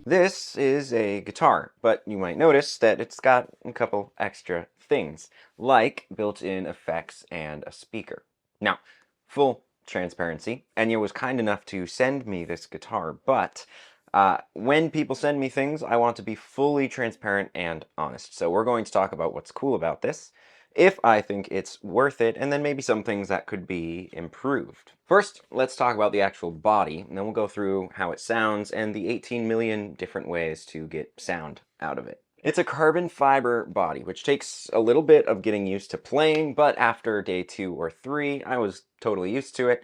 This is a guitar, but you might notice that it's got a couple extra things, like built-in effects and a speaker. Now, full transparency, Enya was kind enough to send me this guitar, but when people send me things, I want to be fully transparent and honest. So we're going to talk about what's cool about this, if I think it's worth it, and then maybe some things that could be improved. First, let's talk about the actual body, and then we'll go through how it sounds and the 18 million different ways to get sound out of it. It's a carbon fiber body, which takes a little bit of getting used to playing, but after day 2 or 3, I was totally used to it.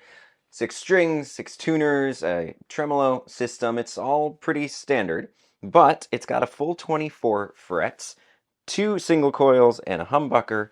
6 strings, 6 tuners, a tremolo system, it's all pretty standard, but it's got a full 24 frets, 2 single coils and a humbucker,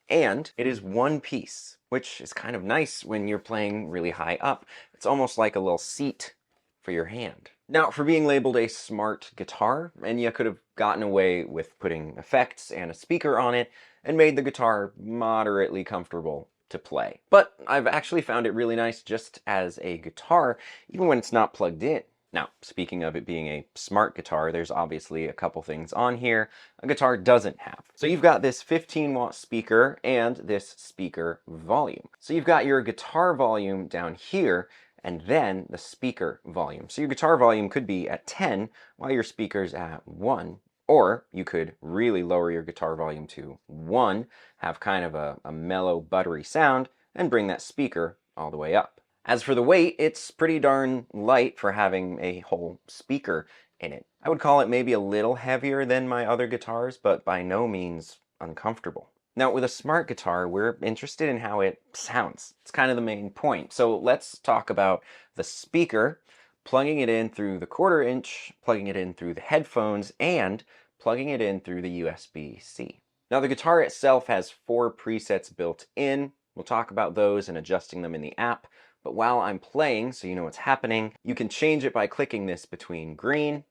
and it is one piece, which is kind of nice when you're playing really high up. It's almost like a little seat for your hand. Now, for being labeled a smart guitar, Enya could have gotten away with putting effects and a speaker on it and made the guitar moderately comfortable to play. But I've actually found it really nice just as a guitar, even when it's not plugged in. Now, speaking of it being a smart guitar, there's obviously a couple things on here a guitar doesn't have. So you've got this 15-watt speaker and this speaker volume. So you've got your guitar volume down here, and then the speaker volume. So your guitar volume could be at 10 while your speaker's at 1. Or you could really lower your guitar volume to 1, have kind of a mellow, buttery sound, and bring that speaker all the way up. As for the weight, it's pretty darn light for having a whole speaker in it. I would call it maybe a little heavier than my other guitars, but by no means uncomfortable. Now, with a smart guitar, we're interested in how it sounds. It's kind of the main point. So let's talk about the speaker, plugging it in through the 1/4 inch, plugging it in through the headphones, and plugging it in through the USB-C. Now, the guitar itself has 4 presets built in. We'll talk about those and adjusting them in the app. But while I'm playing, so you know what's happening, you can change it by clicking this between green,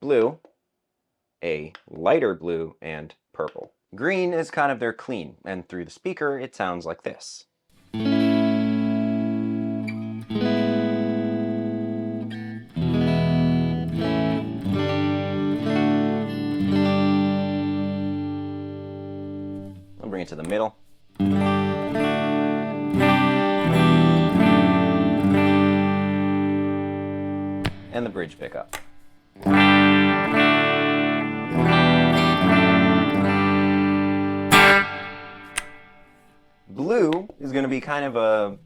blue, a lighter blue, and purple. Green is kind of their clean, and through the speaker, it sounds like this. I'll bring it to the middle. And the bridge pickup. Blue is going to be kind of a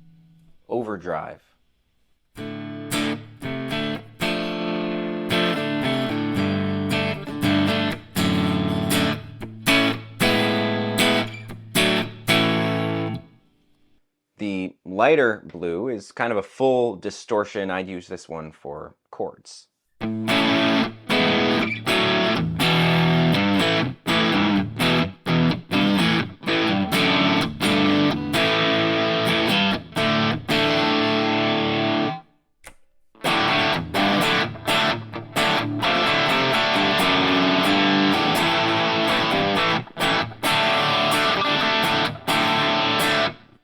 overdrive. The lighter blue is kind of a full distortion. I'd use this one for chords. And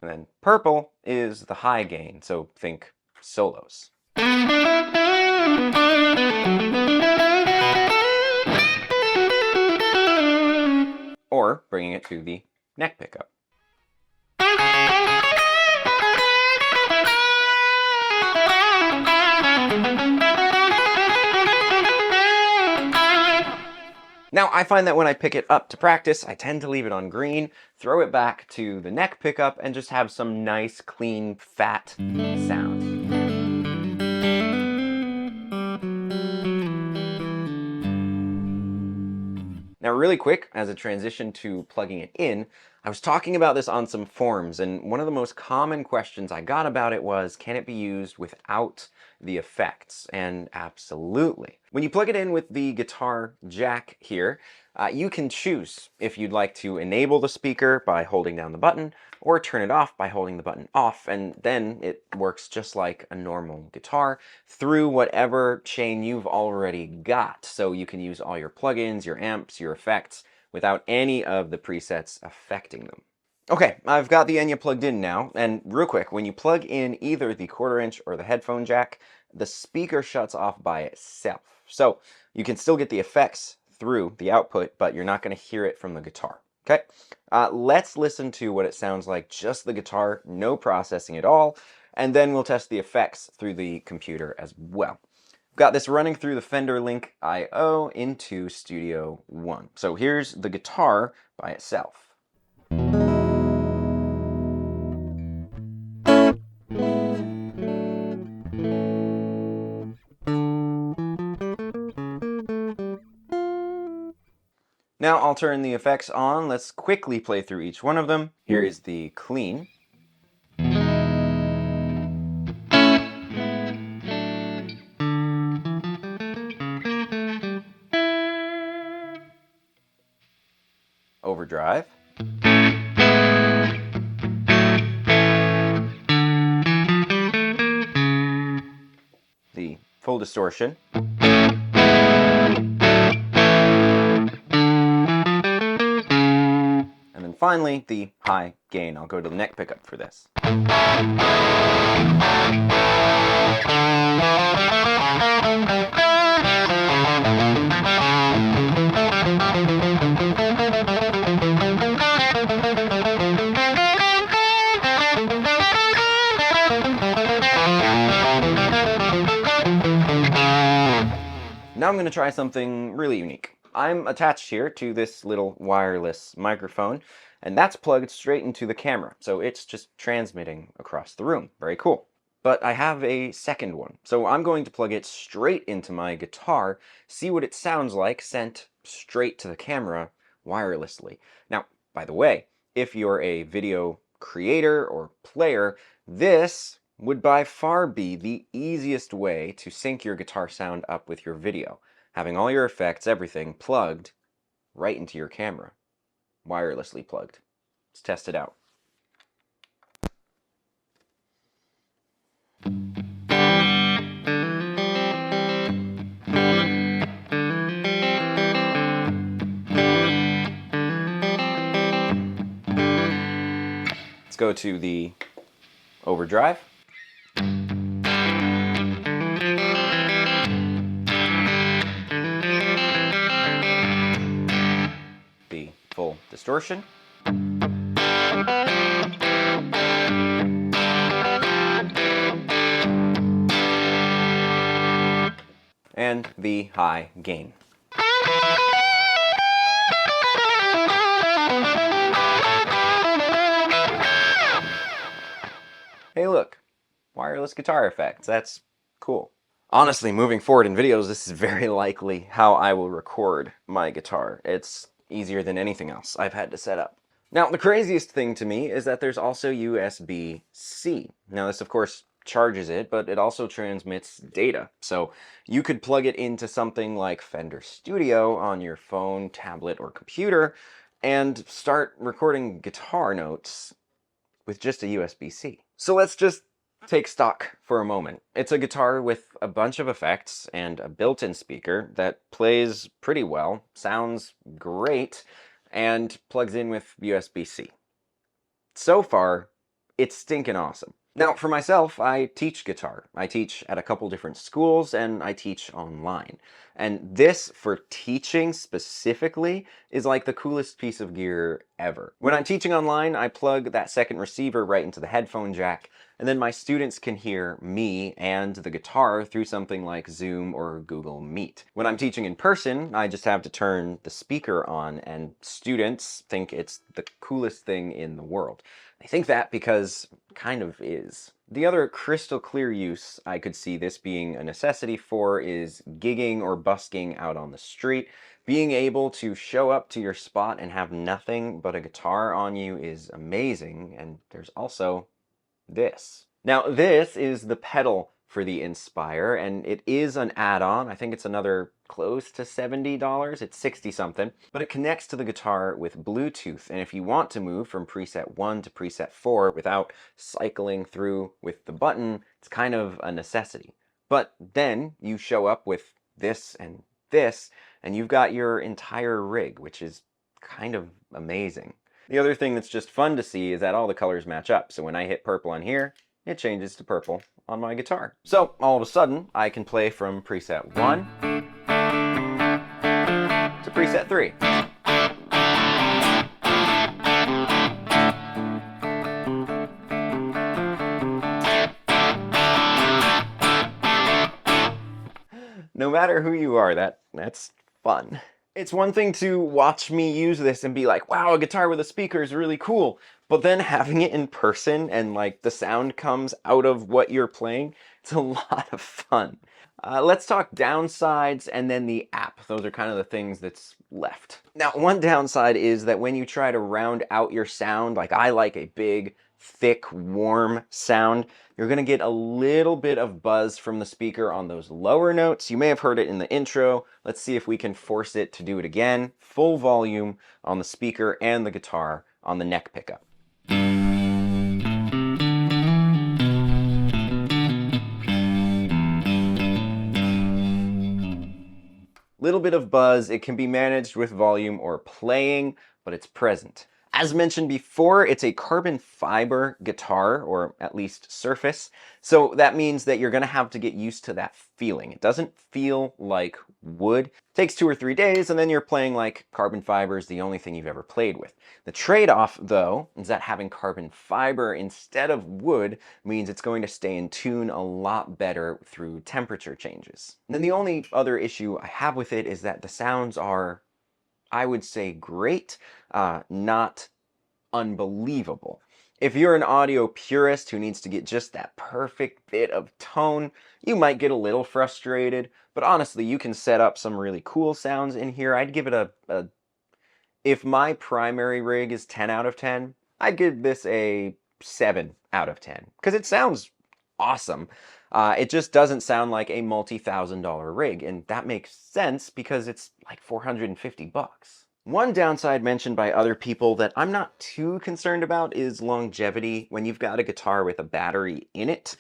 then purple is the high gain, so think solos. Or bringing it to the neck pickup. Now, I find that when I pick it up to practice, I tend to leave it on green, throw it back to the neck pickup, and just have some nice, clean, fat sound. Now, really quick, as a transition to plugging it in, I was talking about this on some forums, and one of the most common questions I got about it was, can it be used without the effects? And absolutely. When you plug it in with the guitar jack here, you can choose if you'd like to enable the speaker by holding down the button, or turn it off by holding the button off, and then it works just like a normal guitar through whatever chain you've already got. So you can use all your plugins, your amps, your effects, without any of the presets affecting them. Okay, I've got the Enya plugged in now, and real quick, when you plug in either the 1/4 inch or the headphone jack, the speaker shuts off by itself. So you can still get the effects through the output, but you're not going to hear it from the guitar. Okay, let's listen to what it sounds like, just the guitar, no processing at all, and then we'll test the effects through the computer as well. Got this running through the Fender Link I/O into Studio One. So here's the guitar by itself. Now I'll turn the effects on. Let's quickly play through each one of them. Here is the clean. Overdrive. The full distortion. And then finally, the high gain. I'll go to the neck pickup for this. Now I'm going to try something really unique. I'm attached here to this little wireless microphone, and that's plugged straight into the camera, so it's just transmitting across the room. Very cool. But I have a second one, so I'm going to plug it straight into my guitar, see what it sounds like sent straight to the camera wirelessly. Now, by the way, if you're a video creator or player, this would by far be the easiest way to sync your guitar sound up with your video, having all your effects, everything plugged right into your camera, wirelessly plugged. Let's test it out. Let's go to the overdrive. The full distortion. And the high gain. Hey look, wireless guitar effects, that's cool. Honestly, moving forward in videos, this is very likely how I will record my guitar. It's easier than anything else I've had to set up. Now, the craziest thing to me is that there's also USB-C. Now, this of course charges it, but it also transmits data. So you could plug it into something like Fender Studio on your phone, tablet, or computer and start recording guitar notes with just a USB-C. So let's just take stock for a moment. It's a guitar with a bunch of effects and a built-in speaker that plays pretty well, sounds great, and plugs in with USB-C. So far, it's stinking awesome. Now, for myself, I teach guitar. I teach at a couple different schools, and I teach online. And this, for teaching specifically, is like the coolest piece of gear ever. When I'm teaching online, I plug that second receiver right into the headphone jack, and then my students can hear me and the guitar through something like Zoom or Google Meet. When I'm teaching in person, I just have to turn the speaker on, and students think it's the coolest thing in the world. I think that because it kind of is. The other crystal clear use I could see this being a necessity for is gigging or busking out on the street. Being able to show up to your spot and have nothing but a guitar on you is amazing, and there's also this. Now, this is the pedal for the Inspire, and it is an add-on. I think it's another close to $70. It's 60 something, but it connects to the guitar with Bluetooth. And if you want to move from preset 1 to preset 4 without cycling through with the button, it's kind of a necessity. But then you show up with this, and you've got your entire rig, which is kind of amazing. The other thing that's just fun to see is that all the colors match up. So when I hit purple on here, it changes to purple on my guitar. So all of a sudden, I can play from preset 1 to preset 3. No matter who you are, that's fun. It's one thing to watch me use this and be like, wow, a guitar with a speaker is really cool. But then having it in person and like the sound comes out of what you're playing, it's a lot of fun. Let's talk downsides and then the app. Those are kind of the things that's left. Now, one downside is that when you try to round out your sound, like I like a big, thick, warm sound, you're going to get a little bit of buzz from the speaker on those lower notes. You may have heard it in the intro. Let's see if we can force it to do it again. Full volume on the speaker and the guitar on the neck pickup. Little bit of buzz. It can be managed with volume or playing, but it's present. As mentioned before, it's a carbon fiber guitar, or at least surface, so that means that you're going to have to get used to that feeling. It doesn't feel like wood. It takes 2 or 3 days, and then you're playing like carbon fiber is the only thing you've ever played with. The trade-off, though, is that having carbon fiber instead of wood means it's going to stay in tune a lot better through temperature changes. And then the only other issue I have with it is that the sounds are, I would say, great, not unbelievable. If you're an audio purist who needs to get just that perfect bit of tone, you might get a little frustrated, but honestly, you can set up some really cool sounds in here. I'd give it if my primary rig is 10 out of 10, I'd give this a 7 out of 10, because it sounds awesome. It just doesn't sound like a multi-$1,000 rig, and that makes sense because it's like 450 bucks. One downside mentioned by other people that I'm not too concerned about is longevity. When you've got a guitar with a battery in it,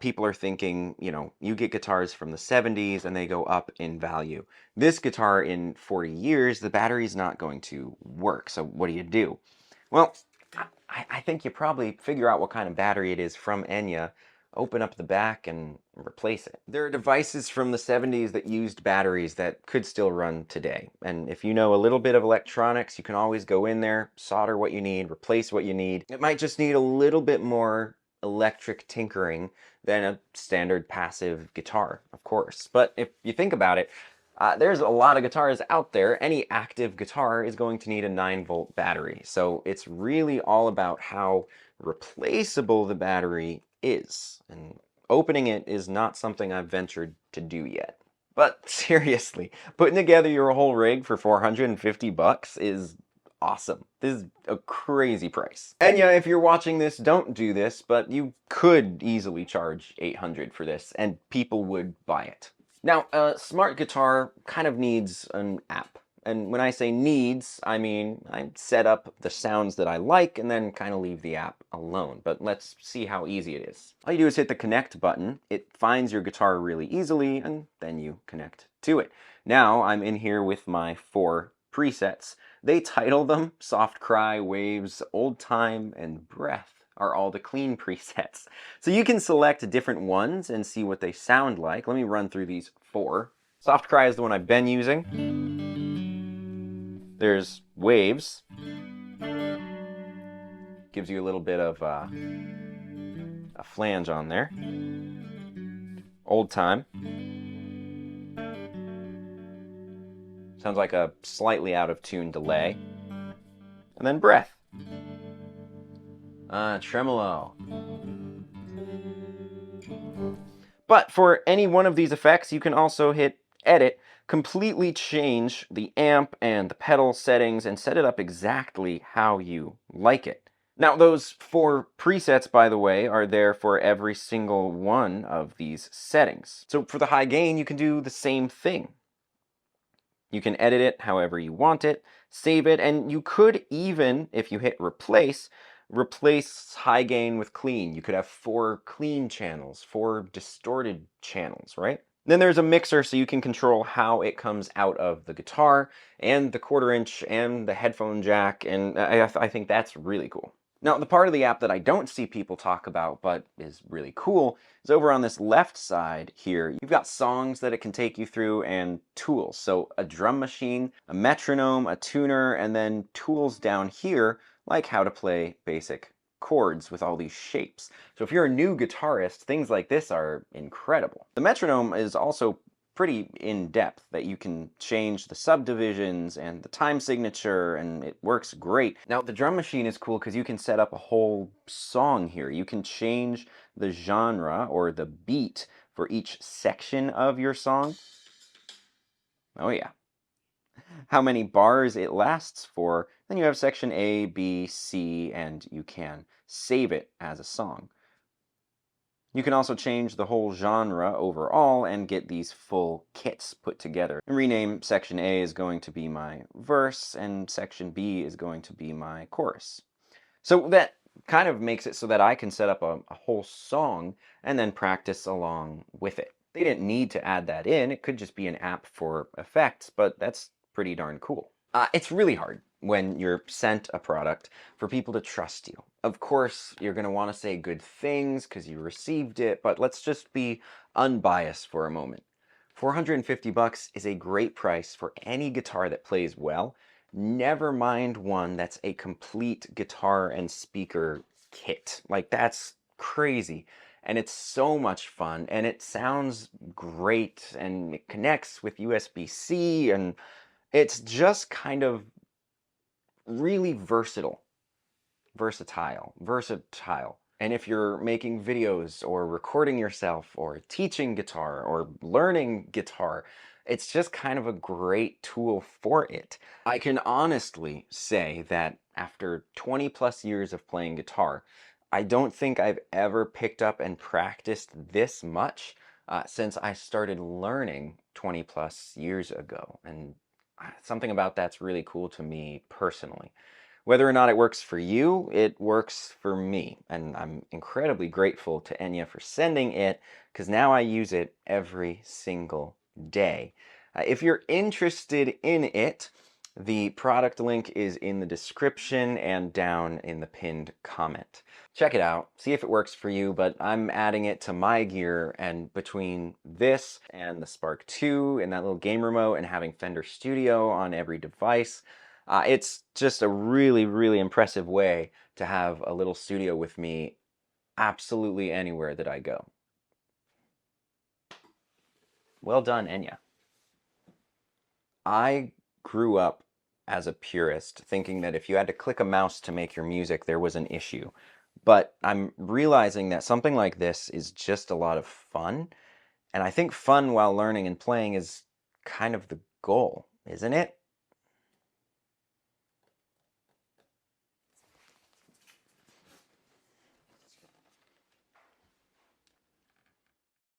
people are thinking, you know, you get guitars from the 70s and they go up in value. This guitar in 40 years, the battery's not going to work. So what do? Well, I think you probably figure out what kind of battery it is from Enya, open up the back and replace it. There are devices from the 70s that used batteries that could still run today. And if you know a little bit of electronics, you can always go in there, solder what you need, replace what you need. It might just need a little bit more electric tinkering than a standard passive guitar, of course. But if you think about it, there's a lot of guitars out there. Any active guitar is going to need a 9-volt battery. So it's really all about how replaceable the battery is. And opening it is not something I've ventured to do yet. But seriously, putting together your whole rig for 450 bucks is awesome. This is a crazy price. And yeah, if you're watching this, don't do this, but you could easily charge 800 for this and people would buy it. Now, a smart guitar kind of needs an app. And when I say needs, I mean I set up the sounds that I like and then kind of leave the app alone. But let's see how easy it is. All you do is hit the connect button. It finds your guitar really easily and then you connect to it. Now I'm in here with my 4 presets. They title them Soft Cry, Waves, Old Time, and Breath are all the clean presets. So you can select different ones and see what they sound like. Let me run through these 4. Soft Cry is the one I've been using. There's Waves. Gives you a little bit of a flange on there. Old Time. Sounds like a slightly out of tune delay. And then Breath. Tremolo. But for any one of these effects, you can also hit Edit, completely change the amp and the pedal settings, and set it up exactly how you like it. Now, those 4 presets, by the way, are there for every single one of these settings. So for the high gain, you can do the same thing. You can edit it however you want it, save it, and you could even, if you hit replace high gain with clean. You could have 4 clean channels, 4 distorted channels, right? Then there's a mixer so you can control how it comes out of the guitar, and the quarter inch and the headphone jack, and I think that's really cool. Now, the part of the app that I don't see people talk about but is really cool is over on this left side here. You've got songs that it can take you through and tools. So a drum machine, a metronome, a tuner, and then tools down here like how to play basic chords with all these shapes. So if you're a new guitarist, things like this are incredible. The metronome is also pretty in-depth, that you can change the subdivisions and the time signature, and it works great. Now, the drum machine is cool because you can set up a whole song here. You can change the genre or the beat for each section of your song. Oh yeah. How many bars it lasts for. Then you have section A, B, C, and you can save it as a song. You can also change the whole genre overall and get these full kits put together. Rename section A is going to be my verse, and section B is going to be my chorus. So that kind of makes it so that I can set up a whole song and then practice along with it. They didn't need to add that in. It could just be an app for effects, but that's pretty darn cool. It's really hard when you're sent a product for people to trust you. Of course, you're going to want to say good things because you received it, but let's just be unbiased for a moment. $450 is a great price for any guitar that plays well. Never mind one that's a complete guitar and speaker kit. Like, that's crazy. And it's so much fun, and it sounds great, and it connects with USB-C, and it's just kind of really versatile. And if you're making videos or recording yourself or teaching guitar or learning guitar, it's just kind of a great tool for it. I can honestly say that after 20 plus years of playing guitar, I don't think I've ever picked up and practiced this much since I started learning 20 plus years ago. And something about that's really cool to me personally. Whether or not it works for you, it works for me. And I'm incredibly grateful to Enya for sending it, because now I use it every single day. If you're interested in it, the product link is in the description and down in the pinned comment. Check it out, see if it works for you, but I'm adding it to my gear, and between this and the Spark 2 and that little game remote and having Fender Studio on every device, it's just a really, really impressive way to have a little studio with me absolutely anywhere that I go. Well done, Enya. I grew up as a purist, thinking that if you had to click a mouse to make your music, there was an issue. But I'm realizing that something like this is just a lot of fun. And I think fun while learning and playing is kind of the goal, isn't it?